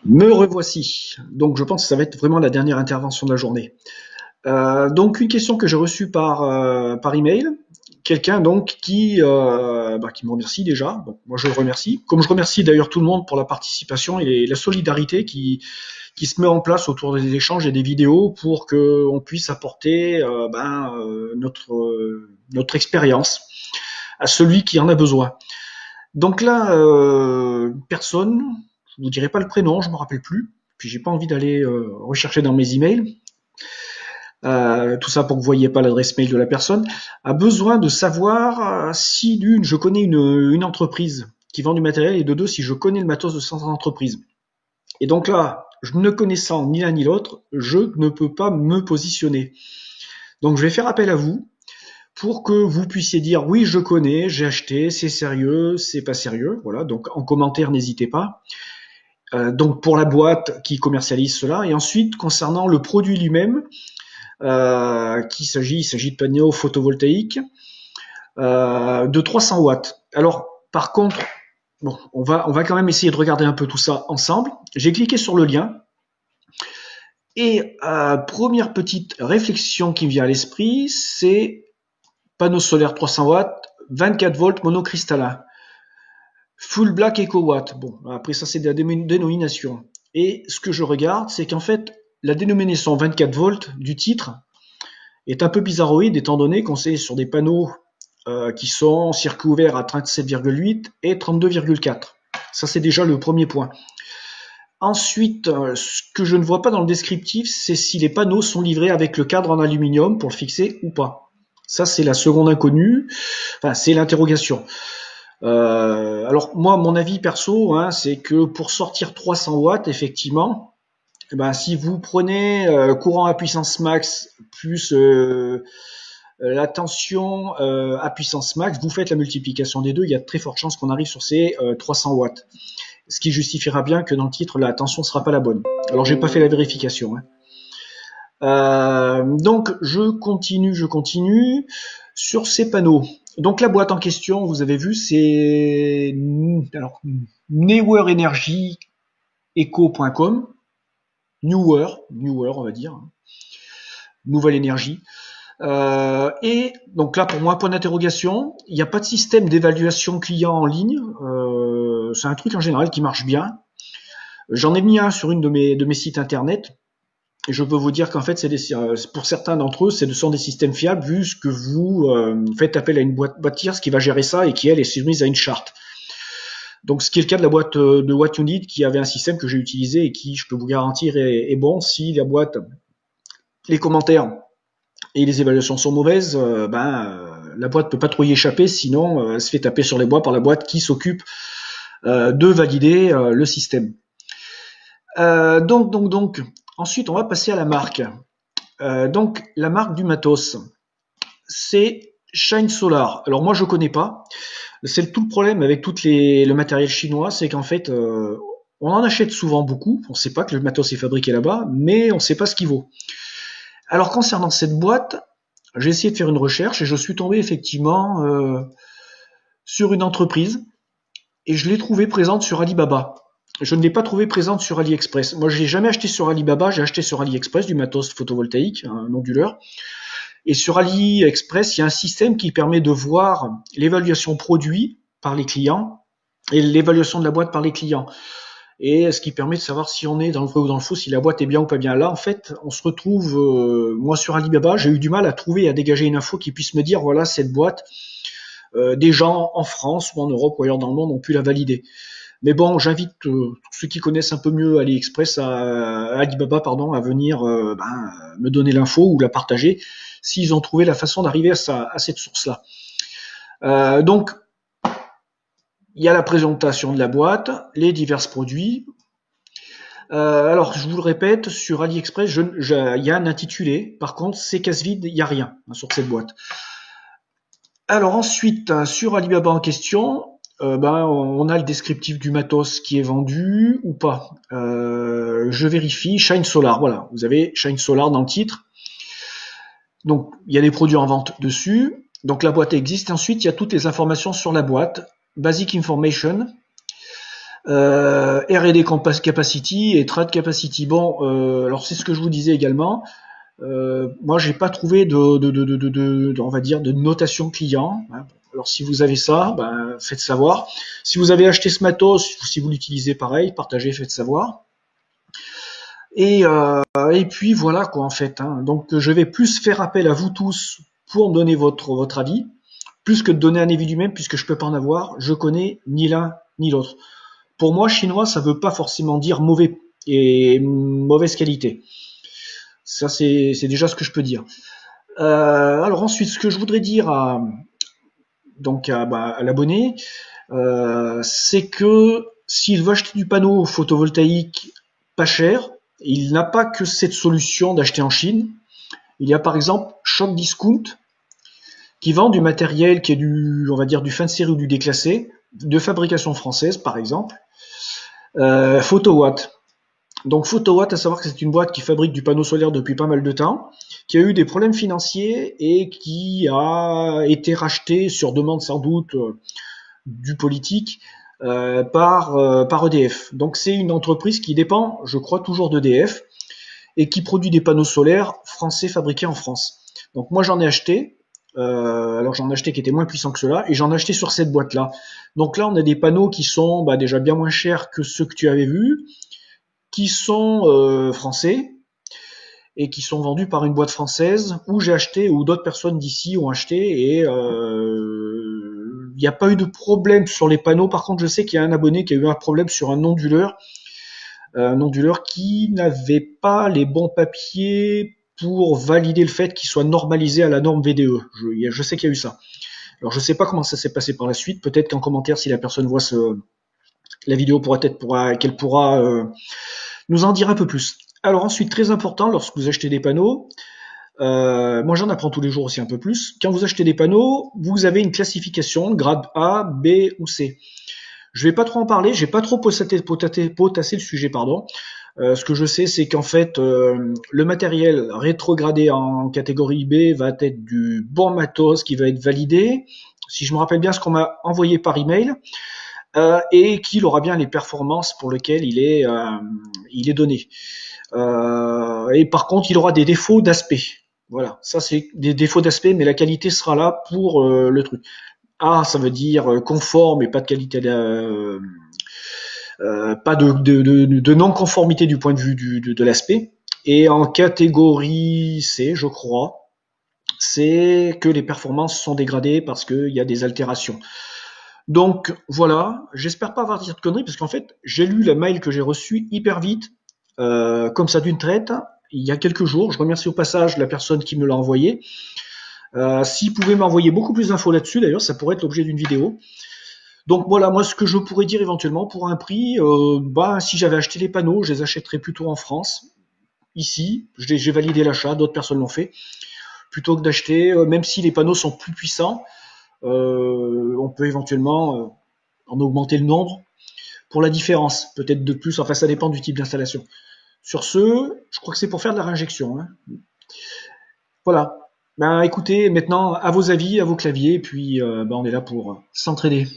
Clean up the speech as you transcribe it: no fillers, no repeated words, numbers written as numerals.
Me revoici. Donc je pense que ça va être vraiment la dernière intervention de la journée. Donc une question que j'ai reçue par email, quelqu'un donc qui me remercie déjà. Donc moi je le remercie, comme je remercie d'ailleurs tout le monde pour la participation et la solidarité qui se met en place autour des échanges et des vidéos pour que on puisse apporter notre expérience à celui qui en a besoin. Donc là, personne, je vous dirai pas le prénom, je me rappelle plus. Puis j'ai pas envie d'aller rechercher dans mes emails. Tout ça pour que vous voyez pas l'adresse mail de la personne, a besoin de savoir si d'une, je connais une entreprise qui vend du matériel et de deux, si je connais le matos de cette entreprise. Et donc là, je ne connaissant ni l'un ni l'autre, je ne peux pas me positionner. Donc je vais faire appel à vous pour que vous puissiez dire oui, je connais, j'ai acheté, c'est sérieux, c'est pas sérieux. Voilà, donc en commentaire, n'hésitez pas. Donc pour la boîte qui commercialise cela. Et ensuite, concernant le produit lui-même, il s'agit de panneaux photovoltaïques de 300 watts. Alors, par contre, bon, on va quand même essayer de regarder un peu tout ça ensemble. J'ai cliqué sur le lien et première petite réflexion qui me vient à l'esprit, c'est panneau solaire 300 watts, 24 volts monocristallin, full black eco watt. Bon, après ça c'est de la dénomination. Et ce que je regarde, c'est qu'en fait la dénomination 24 volts du titre est un peu bizarroïde étant donné qu'on sait sur des panneaux qui sont circuit ouvert à 37,8 et 32,4. Ça c'est déjà le premier point. Ensuite, ce que je ne vois pas dans le descriptif, c'est si les panneaux sont livrés avec le cadre en aluminium pour le fixer ou pas. Ça c'est la seconde inconnue, enfin c'est l'interrogation. Alors moi, mon avis perso, hein, c'est que pour sortir 300 watts, effectivement, si vous prenez courant à puissance max plus la tension à puissance max, vous faites la multiplication des deux, il y a de très fortes chances qu'on arrive sur ces 300 watts. Ce qui justifiera bien que dans le titre, la tension ne sera pas la bonne. Alors, j'ai pas fait la vérification. Donc, je continue sur ces panneaux. Donc, la boîte en question, vous avez vu, c'est newerenergyeco.com. Newer, on va dire. Nouvelle énergie. Et donc là, pour moi, point d'interrogation. Il n'y a pas de système d'évaluation client en ligne. C'est un truc en général qui marche bien. J'en ai mis un sur une de mes sites internet. Et je peux vous dire qu'en fait, pour certains d'entre eux, ce sont des systèmes fiables vu que vous faites appel à une boîte tierce qui va gérer ça et qui, elle, est soumise à une charte. Donc, ce qui est le cas de la boîte de What You Need qui avait un système que j'ai utilisé et qui, je peux vous garantir, est bon. Si la boîte, les commentaires et les évaluations sont mauvaises, la boîte peut pas trop y échapper, sinon elle se fait taper sur les doigts par la boîte qui s'occupe de valider le système. Donc, ensuite on va passer à la marque. Donc la marque du matos, c'est Shine Solar. Alors moi je connais pas. C'est tout le problème avec le matériel chinois, c'est qu'en fait on en achète souvent beaucoup. On sait pas que le matos est fabriqué là-bas, mais on sait pas ce qu'il vaut. Alors concernant cette boîte, j'ai essayé de faire une recherche et je suis tombé effectivement sur une entreprise et je l'ai trouvée présente sur Alibaba. Je ne l'ai pas trouvée présente sur AliExpress. Moi, je l'ai jamais acheté sur Alibaba, j'ai acheté sur AliExpress du matos photovoltaïque, un onduleur. Et sur AliExpress, il y a un système qui permet de voir l'évaluation produit par les clients et l'évaluation de la boîte par les clients. Et ce qui permet de savoir si on est dans le vrai ou dans le faux, si la boîte est bien ou pas bien. Là, en fait, on se retrouve, moi sur Alibaba, j'ai eu du mal à trouver et à dégager une info qui puisse me dire, voilà, cette boîte, des gens en France ou en Europe ou ailleurs dans le monde ont pu la valider. Mais bon, j'invite ceux qui connaissent un peu mieux AliExpress, Alibaba, à venir me donner l'info ou la partager s'ils ont trouvé la façon d'arriver à cette source-là. Donc, il y a la présentation de la boîte, les divers produits. Alors, je vous le répète, sur AliExpress, il y a un intitulé. Par contre, c'est casse-vide, il n'y a rien sur cette boîte. Alors ensuite, sur Alibaba en question, on a le descriptif du matos qui est vendu ou pas. Je vérifie, Shine Solar, voilà, vous avez Shine Solar dans le titre. Donc, il y a des produits en vente dessus. Donc, la boîte existe. Ensuite, il y a toutes les informations sur la boîte. Basic Information. R&D capacity et trade capacity. Bon, alors c'est ce que je vous disais également. Moi, j'ai pas trouvé on va dire, de notation client. Hein. Alors, si vous avez ça, ben, faites savoir. Si vous avez acheté ce matos, si vous l'utilisez pareil, partagez, faites savoir. Et puis voilà quoi en fait. Hein. Donc, je vais plus faire appel à vous tous pour donner votre avis, plus que de donner un avis du même, puisque je peux pas en avoir. Je connais ni l'un ni l'autre. Pour moi, chinois, ça veut pas forcément dire mauvais et mauvaise qualité. Ça, c'est déjà ce que je peux dire. Alors ensuite, ce que je voudrais dire à l'abonné, c'est que s'il veut acheter du panneau photovoltaïque pas cher, il n'a pas que cette solution d'acheter en Chine. Il y a par exemple Shop Discount qui vend du matériel qui est on va dire du fin de série ou du déclassé, de fabrication française par exemple. Photowatt. Donc Photowatt, à savoir que c'est une boîte qui fabrique du panneau solaire depuis pas mal de temps, qui a eu des problèmes financiers et qui a été rachetée sur demande sans doute du politique par EDF. Donc c'est une entreprise qui dépend, je crois, toujours d'EDF et qui produit des panneaux solaires français fabriqués en France. Donc moi j'en ai acheté. Alors j'en ai acheté qui étaient moins puissants que ceux-là et j'en ai acheté sur cette boîte-là. Donc là on a des panneaux qui sont déjà bien moins chers que ceux que tu avais vus, qui sont français et qui sont vendus par une boîte française où j'ai acheté, ou d'autres personnes d'ici ont acheté, et il n'y a pas eu de problème sur les panneaux. Par contre, je sais qu'il y a un abonné qui a eu un problème sur un onduleur qui n'avait pas les bons papiers pour valider le fait qu'il soit normalisé à la norme VDE. Je sais qu'il y a eu ça. Alors je sais pas comment ça s'est passé par la suite. Peut-être qu'en commentaire, si la personne voit la vidéo, qu'elle pourra nous en dire un peu plus. Alors ensuite, très important, lorsque vous achetez des panneaux, moi j'en apprends tous les jours aussi un peu plus. Quand vous achetez des panneaux, vous avez une classification, grade A, B ou C. Je vais pas trop en parler, j'ai pas trop potassé le sujet, pardon. Ce que je sais, c'est qu'en fait, le matériel rétrogradé en catégorie B va être du bon matos qui va être validé, si je me rappelle bien ce qu'on m'a envoyé par email, et qu'il aura bien les performances pour lesquelles il est donné. Et par contre, il aura des défauts d'aspect. Voilà, ça c'est des défauts d'aspect, mais la qualité sera là pour le truc. A, ça veut dire conforme et pas de qualité, pas de non-conformité du point de vue de l'aspect. Et en catégorie C, je crois, c'est que les performances sont dégradées parce qu'il y a des altérations. Donc voilà, j'espère pas avoir dit de conneries parce qu'en fait, j'ai lu la mail que j'ai reçue hyper vite, comme ça d'une traite, il y a quelques jours. Je remercie au passage la personne qui me l'a envoyé. S'il pouvait m'envoyer beaucoup plus d'infos là-dessus, d'ailleurs, ça pourrait être l'objet d'une vidéo. Donc voilà, moi ce que je pourrais dire éventuellement pour un prix, si j'avais acheté les panneaux, je les achèterais plutôt en France. Ici, j'ai validé l'achat, d'autres personnes l'ont fait. Plutôt que d'acheter, même si les panneaux sont plus puissants, on peut éventuellement en augmenter le nombre pour la différence, peut-être de plus, enfin ça dépend du type d'installation. Sur ce, je crois que c'est pour faire de la réinjection. Hein. Voilà. Ben écoutez, maintenant à vos avis, à vos claviers, et puis on est là pour s'entraider.